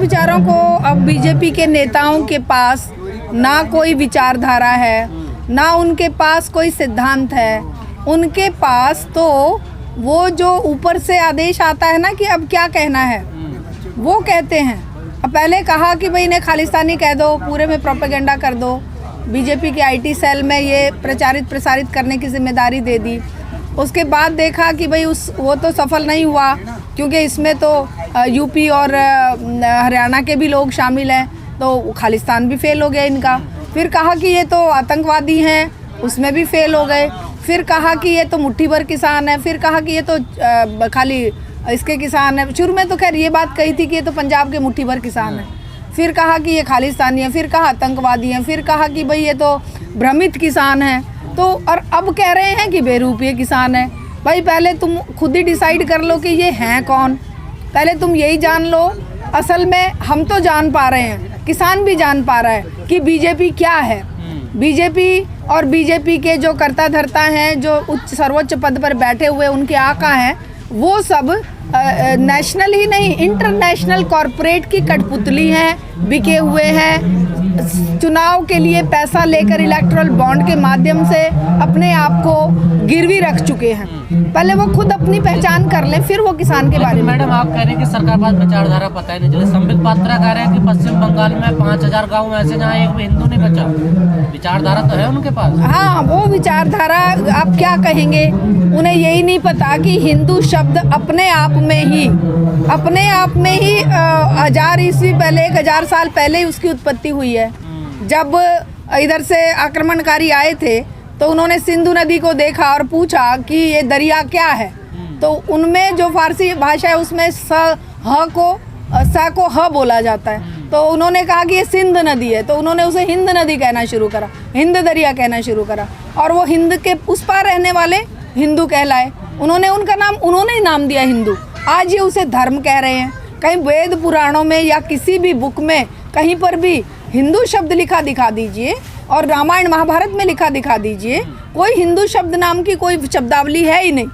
बेचारों को अब बीजेपी के नेताओं के पास ना कोई विचारधारा है, ना उनके पास कोई सिद्धांत है। उनके पास तो वो जो ऊपर से आदेश आता है ना कि अब क्या कहना है वो कहते हैं। अब पहले कहा कि भाई इन्हें खालिस्तानी कह दो, पूरे में प्रोपेगेंडा कर दो, बीजेपी के आईटी सेल में ये प्रसारित करने की जिम्मेदारी दे दी। उसके बाद देखा कि भाई वो तो सफल नहीं हुआ, क्योंकि इसमें तो यूपी और हरियाणा के भी लोग शामिल हैं, तो खालिस्तान भी फेल हो गया इनका। फिर कहा कि ये तो आतंकवादी हैं, उसमें भी फेल हो गए। फिर कहा कि ये तो मुट्ठी भर किसान है, फिर कहा कि ये तो खाली इसके किसान है। शुरू में तो खैर ये बात कही थी कि ये तो पंजाब के मुट्ठी भर किसान है, फिर कहा कि ये खालिस्तानी है, फिर कहा आतंकवादी हैं, फिर कहा कि भाई ये तो भ्रमित किसान हैं। तो और अब कह रहे हैं कि बेरूपीय किसान है। भाई पहले तुम खुद ही डिसाइड कर लो कि ये हैं कौन, पहले तुम यही जान लो। असल में हम तो जान पा रहे हैं, किसान भी जान पा रहा है कि बीजेपी क्या है। बीजेपी और बीजेपी के जो कर्ता धर्ता हैं, जो सर्वोच्च पद पर बैठे हुए उनके आका हैं, वो सब नेशनल ही नहीं इंटरनेशनल कॉरपोरेट की कठपुतली हैं, बिके हुए हैं। चुनाव के लिए पैसा लेकर इलेक्टोरल बॉन्ड के माध्यम से अपने आप को गिरवी रख चुके हैं। पहले वो खुद अपनी पहचान कर लें, फिर वो किसान के बारे में। मैडम आप कह रहे हैं कि सरकार पास विचारधारा पता ही नहीं चले। संबित पात्रा कह रहे हैं कि पश्चिम बंगाल में 5000 गाँव ऐसे जहाँ एक भी हिंदू नहीं बचा। विचारधारा तो है उनके पास। हाँ, वो विचारधारा आप क्या कहेंगे, उन्हें यही नहीं पता कि हिंदू शब्द अपने आप में ही 1000 ईस्वी पहले 1000 साल पहले ही उसकी उत्पत्ति हुई है। जब इधर से आक्रमणकारी आए थे तो उन्होंने सिंधु नदी को देखा और पूछा कि ये दरिया क्या है, तो उनमें जो फारसी भाषा है उसमें स को ह बोला जाता है, तो उन्होंने कहा कि ये सिंध नदी है, तो उन्होंने उसे हिंद नदी कहना शुरू करा, हिंद दरिया कहना शुरू करा, और वो हिंद के उस पार रहने वाले हिंदू कहलाए। उन्होंने ही नाम दिया हिंदू। आज ये उसे धर्म कह रहे हैं। कहीं वेद पुराणों में या किसी भी बुक में कहीं पर भी हिंदू शब्द लिखा दिखा दीजिए, और रामायण महाभारत में लिखा दिखा दीजिए, कोई हिंदू शब्द नाम की कोई शब्दावली है ही नहीं।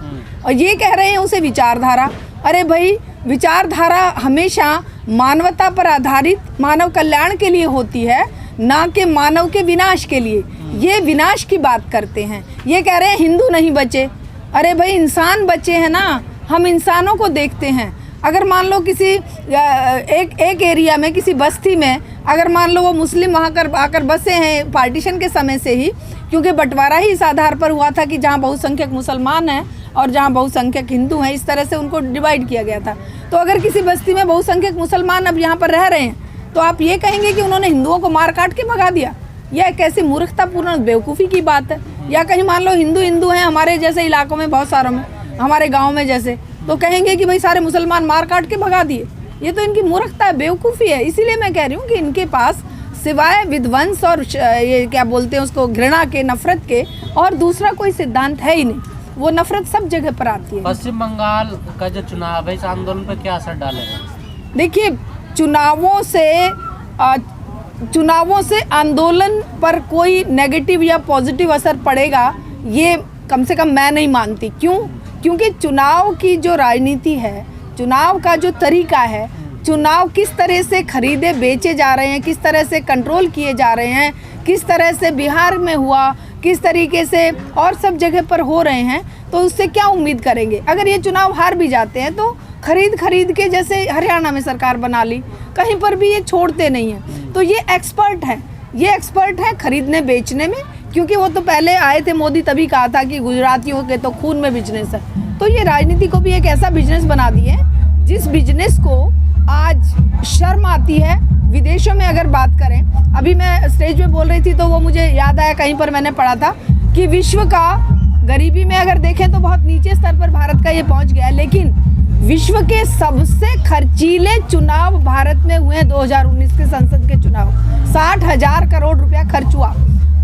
और ये कह रहे हैं उसे विचारधारा। अरे भाई, विचारधारा हमेशा मानवता पर आधारित मानव कल्याण के लिए होती है, ना कि मानव के विनाश के लिए। ये विनाश की बात करते हैं, ये कह रहे हैं हिंदू नहीं बचे। अरे भाई, इंसान बचे हैं ना, हम इंसानों को देखते हैं। अगर मान लो किसी एक एरिया में, किसी बस्ती में, अगर मान लो वो मुस्लिम वहाँ आकर बसे हैं पार्टीशन के समय से ही, क्योंकि बंटवारा ही इस आधार पर हुआ था कि जहाँ बहुसंख्यक मुसलमान हैं और जहाँ बहुसंख्यक हिंदू हैं, इस तरह से उनको डिवाइड किया गया था। तो अगर किसी बस्ती में बहुसंख्यक मुसलमान अब यहाँ पर रह रहे हैं, तो आप ये कहेंगे कि उन्होंने हिंदुओं को मार काट के भगा दिया? यह कैसी मूर्खतापूर्ण बेवकूफ़ी की बात है। या कहीं मान लो हिंदू हैं हमारे जैसे इलाकों में, बहुत सारों में, हमारे गाँव में जैसे, तो कहेंगे कि भाई सारे मुसलमान मार काट के भगा दिए। ये तो इनकी मूर्खता है, बेवकूफ़ी है। इसीलिए मैं कह रही हूँ कि इनके पास सिवाय विध्वंस और ये क्या बोलते हैं उसको, घृणा के, नफरत के, और दूसरा कोई सिद्धांत है ही नहीं। वो नफरत सब जगह पर आती है। पश्चिम बंगाल का जो चुनाव है, इस आंदोलन पर क्या असर डालेगा? देखिए, चुनावों से आंदोलन पर कोई नेगेटिव या पॉजिटिव असर पड़ेगा, ये कम से कम मैं नहीं मानती। क्यों? क्योंकि चुनाव की जो राजनीति है, चुनाव का जो तरीका है, चुनाव किस तरह से खरीदे बेचे जा रहे हैं, किस तरह से कंट्रोल किए जा रहे हैं, किस तरह से बिहार में हुआ, किस तरीके से और सब जगह पर हो रहे हैं, तो उससे क्या उम्मीद करेंगे? अगर ये चुनाव हार भी जाते हैं तो खरीद के, जैसे हरियाणा में सरकार बना ली, कहीं पर भी ये छोड़ते नहीं हैं। तो ये एक्सपर्ट हैं खरीदने बेचने में, क्योंकि वो तो पहले आए थे, मोदी तभी कहा था कि गुजरातियों के तो खून में बिजनेस है। तो ये राजनीति को भी एक ऐसा बिजनेस बना दिए, जिस बिजनेस को आज शर्म आती है। विदेशों में अगर बात करें, अभी मैं स्टेज पे बोल रही थी तो वो मुझे याद आया, कहीं पर मैंने पढ़ा था कि विश्व का गरीबी में अगर देखें तो बहुत नीचे स्तर पर भारत का ये पहुंच गया है, लेकिन विश्व के सबसे खर्चीले चुनाव भारत में हुए हैं। 2019 के संसद के चुनाव 60,000 करोड़ रुपया खर्च हुआ।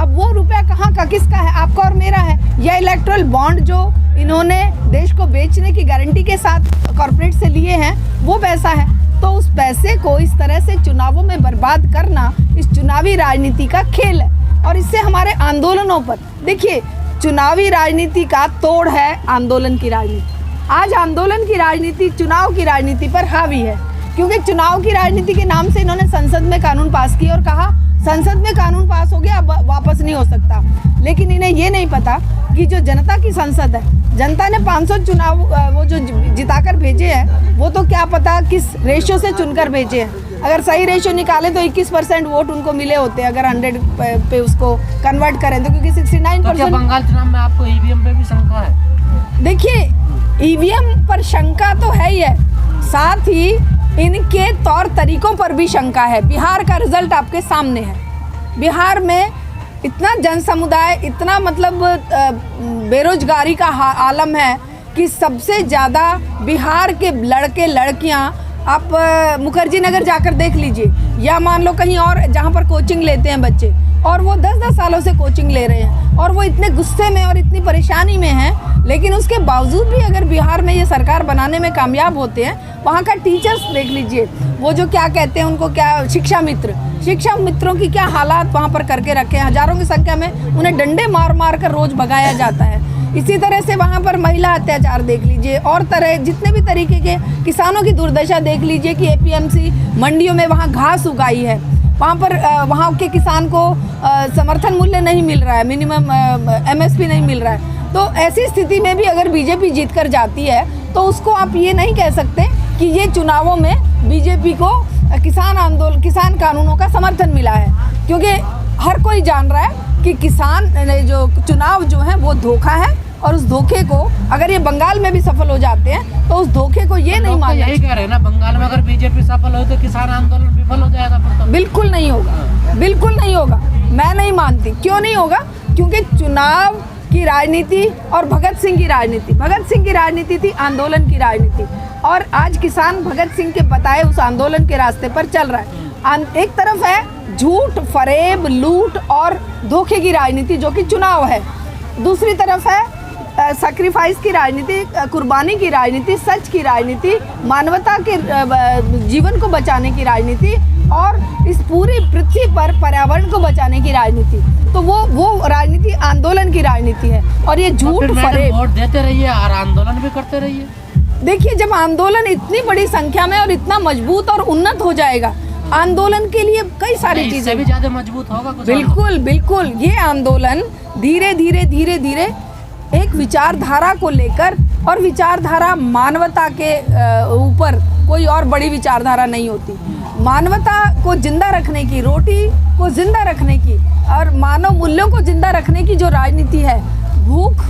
अब वो रुपया कहाँ का, किसका है? आपका और मेरा है। या इलेक्टोरल बॉन्ड जो इन्होंने देश को बेचने की गारंटी के साथ कॉर्पोरेट से लिए हैं, वो पैसा है। तो उस पैसे को इस तरह से चुनावों में बर्बाद करना इस चुनावी राजनीति का खेल है। और इससे हमारे आंदोलनों पर, देखिए, चुनावी राजनीति का तोड़ है आंदोलन की राजनीति। आज आंदोलन की राजनीति चुनाव की राजनीति पर हावी है। क्योंकि चुनाव की राजनीति के नाम से इन्होंने संसद में कानून पास किया और कहा संसद में कानून पास हो गया, अब वापस नहीं हो सकता। लेकिन इन्हें ये नहीं पता कि जो जनता की संसद है, जनता ने 500 चुनाव वो जो जिताकर भेजे हैं, वो तो क्या पता किस रेशियो से चुनकर भेजे हैं। अगर सही रेशियो निकाले तो 21% वोट उनको मिले होते हैं, अगर 100 पे उसको कन्वर्ट करें तो, क्योंकि 69%। बंगाल चुनाव में आपको ईवीएम पे भी शंका है? देखिए, ईवीएम पर शंका तो है ही है, साथ ही इनके तौर तरीकों पर भी शंका है। बिहार का रिजल्ट आपके सामने है। बिहार में इतना जन समुदाय, इतना मतलब बेरोजगारी का आलम है कि सबसे ज़्यादा बिहार के लड़के लड़कियां, आप मुखर्जी नगर जाकर देख लीजिए, या मान लो कहीं और जहां पर कोचिंग लेते हैं बच्चे, और वो 10-10 सालों से कोचिंग ले रहे हैं, और वो इतने गुस्से में और इतनी परेशानी में हैं। लेकिन उसके बावजूद भी अगर बिहार में ये सरकार बनाने में कामयाब होते हैं, वहाँ का टीचर्स देख लीजिए, वो जो क्या कहते हैं उनको, क्या शिक्षा मित्रों की क्या हालात वहाँ पर करके रखे हैं। हजारों की संख्या में उन्हें डंडे मार मार कर रोज भगाया जाता है। इसी तरह से वहाँ पर महिला अत्याचार देख लीजिए, और तरह जितने भी तरीके के, किसानों की दुर्दशा देख लीजिए कि एपीएमसी मंडियों में वहाँ घास उगाई है, वहाँ पर वहाँ के किसान को समर्थन मूल्य नहीं मिल रहा है, मिनिमम एमएसपी नहीं मिल रहा है। तो ऐसी स्थिति में भी अगर बीजेपी जीत कर जाती है तो उसको आप ये नहीं कह सकते कि ये चुनावों में बीजेपी को किसान कानूनों का समर्थन मिला है, क्योंकि हर कोई जान रहा है कि किसान जो चुनाव जो है वो धोखा है, और उस धोखे को अगर ये बंगाल में भी सफल हो जाते हैं तो उस धोखे को ये नहीं मानना। यही कह रहे हैं ना, बंगाल में अगर बीजेपी सफल हो तो किसान आंदोलन विफल हो जाएगा फिर तो। बिल्कुल नहीं होगा, बिल्कुल नहीं होगा, मैं नहीं मानती। क्यों नहीं होगा? क्योंकि चुनाव की राजनीति और भगत सिंह की राजनीति थी आंदोलन की राजनीति, और आज किसान भगत सिंह के बताए उस आंदोलन के रास्ते पर चल रहा है। एक तरफ है झूठ, फरेब, लूट और धोखे की राजनीति जो कि चुनाव है, दूसरी तरफ है सैक्रिफाइस की राजनीति, कुर्बानी की राजनीति, सच की राजनीति, मानवता के जीवन को बचाने की राजनीति, और इस पूरी पृथ्वी पर पर्यावरण को बचाने की राजनीति। तो वो राजनीति आंदोलन की राजनीति है, और ये झूठ, फरेब। वोट देते रहिए और आंदोलन भी करते रहिए। देखिए, जब आंदोलन इतनी बड़ी संख्या में और इतना मजबूत और उन्नत हो जाएगा, आंदोलन के लिए कई सारी चीजें भी ज्यादा मजबूत होगा कुछ। बिल्कुल ये आंदोलन धीरे धीरे एक विचारधारा को लेकर, और विचारधारा मानवता के ऊपर कोई और बड़ी विचारधारा नहीं होती। मानवता को जिंदा रखने की, रोटी को जिंदा रखने की और मानव मूल्यों को जिंदा रखने की जो राजनीति है, भूख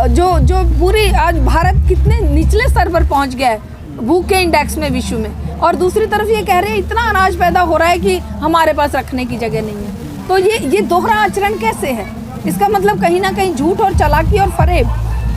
जो पूरी आज भारत कितने निचले स्तर पर पहुंच गया है भूख के इंडेक्स में विश्व में, और दूसरी तरफ ये कह रहे हैं इतना अनाज पैदा हो रहा है कि हमारे पास रखने की जगह नहीं है। तो ये दोहरा आचरण कैसे है? इसका मतलब कहीं ना कहीं झूठ और चालाकी और फरेब।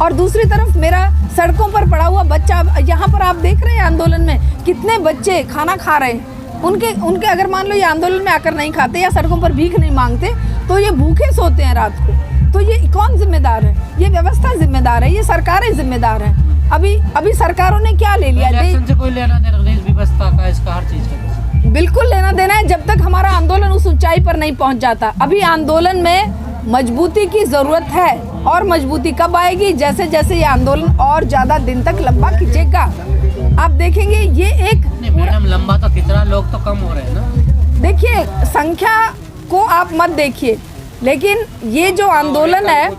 और दूसरी तरफ मेरा सड़कों पर पड़ा हुआ बच्चा, यहाँ पर आप देख रहे हैं आंदोलन में कितने बच्चे खाना खा रहे हैं, उनके अगर मान लो ये आंदोलन में आकर नहीं खाते या सड़कों पर भीख नहीं मांगते तो ये भूखे सोते हैं रात को। तो ये कौन जिम्मेदार है? ये व्यवस्था जिम्मेदार है, ये सरकारें जिम्मेदार हैं। अभी सरकारों ने क्या ले लिया? से कोई लेना देना देश व्यवस्था का, इसका हर चीज का बिल्कुल लेना देना है, जब तक हमारा आंदोलन उस ऊंचाई पर नहीं पहुंच जाता। अभी आंदोलन में मजबूती की जरूरत है, और मजबूती कब आएगी? जैसे जैसे ये आंदोलन और ज्यादा दिन तक लंबा खिंचेगा। आप देखेंगे ये एक मैडम लंबा तो कितना, लोग तो कम हो रहे हैं ना। देखिए, संख्या को आप मत देखिए, लेकिन ये जो आंदोलन है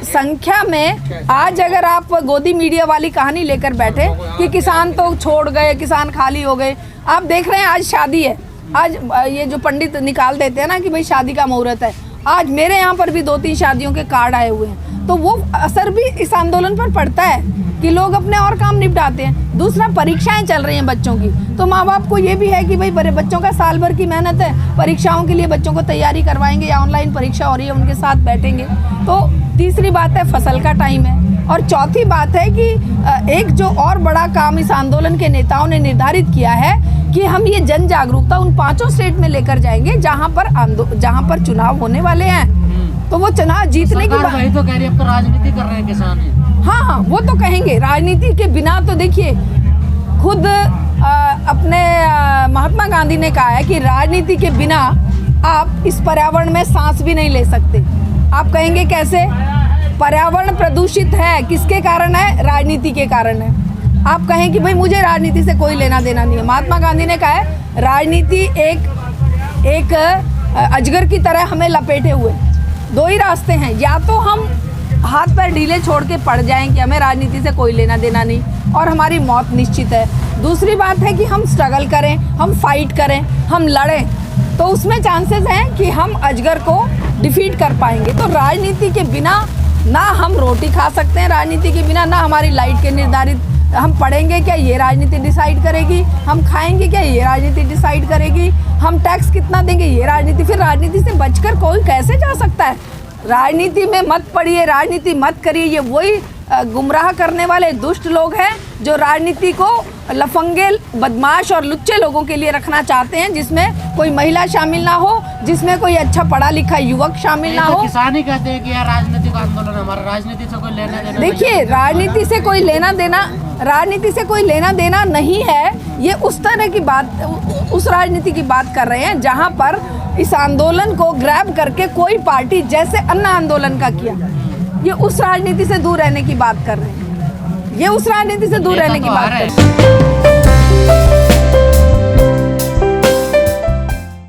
संख्या में, आज अगर आप गोदी मीडिया वाली कहानी लेकर बैठे कि किसान तो छोड़ गए, किसान खाली हो गए, आप देख रहे हैं आज शादी है, आज ये जो पंडित निकाल देते हैं ना कि भाई शादी का मुहूर्त है, आज मेरे यहाँ पर भी 2-3 शादियों के कार्ड आए हुए हैं। तो वो असर भी इस आंदोलन पर पड़ता है कि लोग अपने और काम निपटाते हैं। दूसरा, परीक्षाएं चल रही हैं बच्चों की, तो माँ बाप को ये भी है कि भाई बड़े बच्चों का साल भर की मेहनत है, परीक्षाओं के लिए बच्चों को तैयारी करवाएंगे या ऑनलाइन परीक्षा हो रही है उनके साथ बैठेंगे। तो तीसरी बात है फसल का टाइम है, और चौथी बात है कि एक जो और बड़ा काम इस आंदोलन के नेताओं ने निर्धारित किया है कि हम ये जन जागरूकता उन 5 स्टेट में लेकर जाएंगे जहाँ पर चुनाव होने वाले हैं। तो वो चुनाव जीतने की बात, वही तो कह रही है, अब तो राजनीति कर रहे हैं किसान। हाँ, वो तो कहेंगे राजनीति के बिना। तो देखिए, खुद अपने महात्मा गांधी ने कहा है कि राजनीति के बिना आप इस पर्यावरण में सांस भी नहीं ले सकते। आप कहेंगे कैसे? पर्यावरण प्रदूषित है, किसके कारण है? राजनीति के कारण है। आप कहें कि भाई मुझे राजनीति से कोई लेना देना नहीं है। महात्मा गांधी ने कहा है राजनीति एक अजगर की तरह हमें लपेटे हुए। दो ही रास्ते हैं, या तो हम हाथ पैर ढीले छोड़ के पड़ जाएं कि हमें राजनीति से कोई लेना देना नहीं और हमारी मौत निश्चित है। दूसरी बात है कि हम स्ट्रगल करें, हम फाइट करें, हम लड़ें, तो उसमें चांसेस हैं कि हम अजगर को डिफीट कर पाएंगे। तो राजनीति के बिना ना हम रोटी खा सकते हैं, राजनीति के बिना ना हमारी लाइट के निर्धारित, हम पढ़ेंगे क्या ये राजनीति डिसाइड करेगी, हम खाएंगे क्या ये राजनीति डिसाइड करेगी, हम टैक्स कितना देंगे ये राजनीति। फिर राजनीति से बचकर कोई कैसे जा सकता है? राजनीति में मत पड़िए, राजनीति मत करिए। ये वही गुमराह करने वाले दुष्ट लोग हैं जो राजनीति को लफंगे, बदमाश और लुच्चे लोगों के लिए रखना चाहते हैं, जिसमें कोई महिला शामिल ना हो, जिसमें कोई अच्छा पढ़ा लिखा युवक शामिल ना हो। किसान ही कहते हैं कि यार राजनीतिक आंदोलन हमारा, राजनीति से कोई लेना देना। देखिए, राजनीति से कोई लेना देना नहीं है। ये उस तरह की बात, उस राजनीति की बात कर रहे हैं जहां पर इस आंदोलन को ग्रैब करके कोई पार्टी, जैसे अन्ना आंदोलन का किया, ये उस राजनीति से दूर रहने की बात कर रहे हैं। ये उस राजनीति से दूर रहने की बात कर रहे हैं।